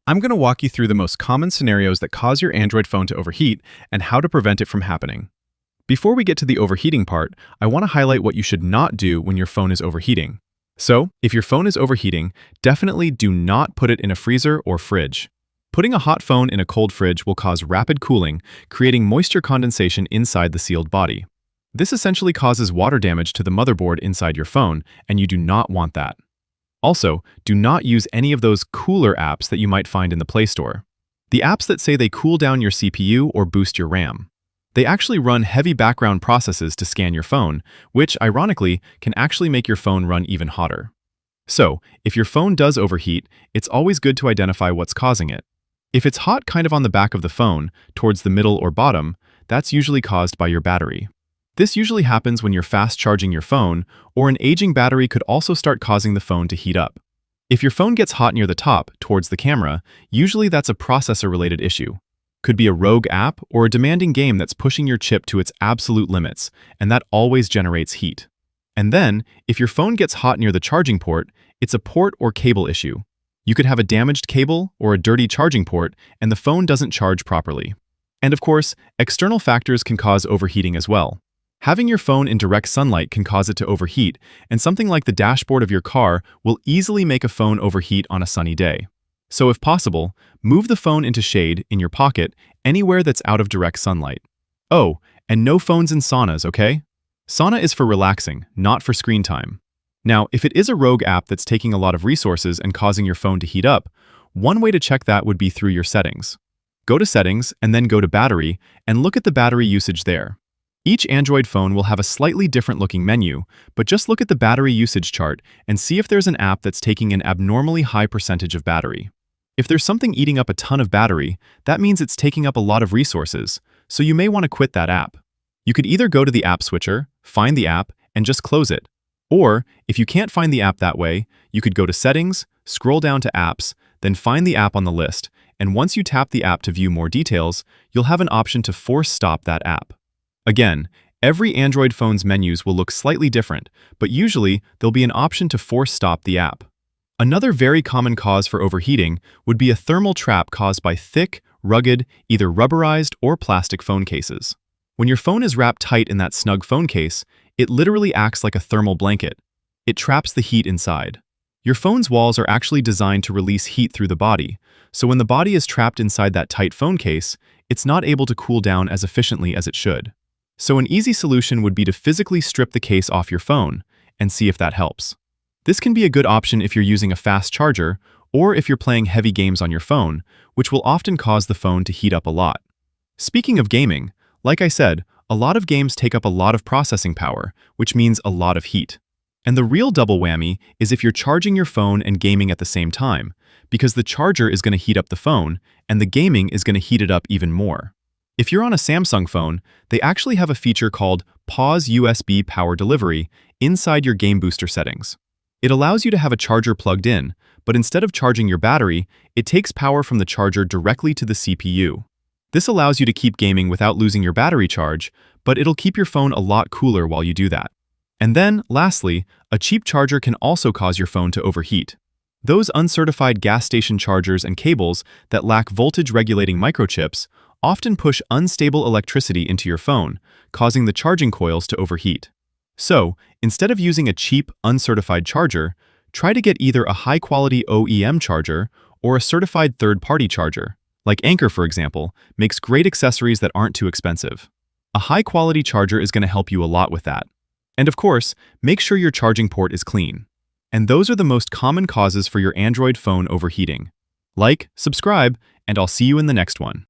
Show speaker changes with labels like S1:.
S1: I'm going to walk you through the most common scenarios that cause your Android phone to overheat and how to prevent it from happening. Before we get to the overheating part, I want to highlight what you should not do when your phone is overheating. So, if your phone is overheating, definitely do not put it in a freezer or fridge. Putting a hot phone in a cold fridge will cause rapid cooling, creating moisture condensation inside the sealed body. This essentially causes water damage to the motherboard inside your phone, and you do not want that. Also, do not use any of those cooler apps that you might find in the Play Store. The apps that say they cool down your CPU or boost your RAM. They actually run heavy background processes to scan your phone, which, ironically, can actually make your phone run even hotter. So, if your phone does overheat, it's always good to identify what's causing it. If it's hot kind of on the back of the phone, towards the middle or bottom, that's usually caused by your battery. This usually happens when you're fast charging your phone, or an aging battery could also start causing the phone to heat up. If your phone gets hot near the top, towards the camera, usually that's a processor-related issue. Could be a rogue app or a demanding game that's pushing your chip to its absolute limits, and that always generates heat. And then, if your phone gets hot near the charging port, it's a port or cable issue. You could have a damaged cable or a dirty charging port, and the phone doesn't charge properly. And of course, external factors can cause overheating as well. Having your phone in direct sunlight can cause it to overheat, and something like the dashboard of your car will easily make a phone overheat on a sunny day. So if possible, move the phone into shade in your pocket anywhere that's out of direct sunlight. Oh, and no phones in saunas, okay? Sauna is for relaxing, not for screen time. Now, if it is a rogue app that's taking a lot of resources and causing your phone to heat up, one way to check that would be through your settings. Go to Settings and then go to Battery and look at the battery usage there. Each Android phone will have a slightly different looking menu, but just look at the battery usage chart and see if there's an app that's taking an abnormally high percentage of battery. If there's something eating up a ton of battery, that means it's taking up a lot of resources, so you may want to quit that app. You could either go to the app switcher, find the app, and just close it. Or, if you can't find the app that way, you could go to Settings, scroll down to Apps, then find the app on the list, and once you tap the app to view more details, you'll have an option to force stop that app. Again, every Android phone's menus will look slightly different, but usually there'll be an option to force stop the app. Another very common cause for overheating would be a thermal trap caused by thick, rugged, either rubberized or plastic phone cases. When your phone is wrapped tight in that snug phone case, it literally acts like a thermal blanket. It traps the heat inside. Your phone's walls are actually designed to release heat through the body, so when the body is trapped inside that tight phone case, it's not able to cool down as efficiently as it should. So an easy solution would be to physically strip the case off your phone and see if that helps. This can be a good option if you're using a fast charger or if you're playing heavy games on your phone, which will often cause the phone to heat up a lot. Speaking of gaming, like I said, a lot of games take up a lot of processing power, which means a lot of heat. And the real double whammy is if you're charging your phone and gaming at the same time, because the charger is going to heat up the phone and the gaming is going to heat it up even more. If you're on a Samsung phone, they actually have a feature called Pause USB Power Delivery inside your Game Booster settings. It allows you to have a charger plugged in, but instead of charging your battery, it takes power from the charger directly to the CPU. This allows you to keep gaming without losing your battery charge, but it'll keep your phone a lot cooler while you do that. And then, lastly, a cheap charger can also cause your phone to overheat. Those uncertified gas station chargers and cables that lack voltage-regulating microchips often push unstable electricity into your phone, causing the charging coils to overheat. So, instead of using a cheap, uncertified charger, try to get either a high-quality OEM charger or a certified third-party charger. Like Anker, for example, makes great accessories that aren't too expensive. A high-quality charger is going to help you a lot with that. And of course, make sure your charging port is clean. And those are the most common causes for your Android phone overheating. Like, subscribe, and I'll see you in the next one.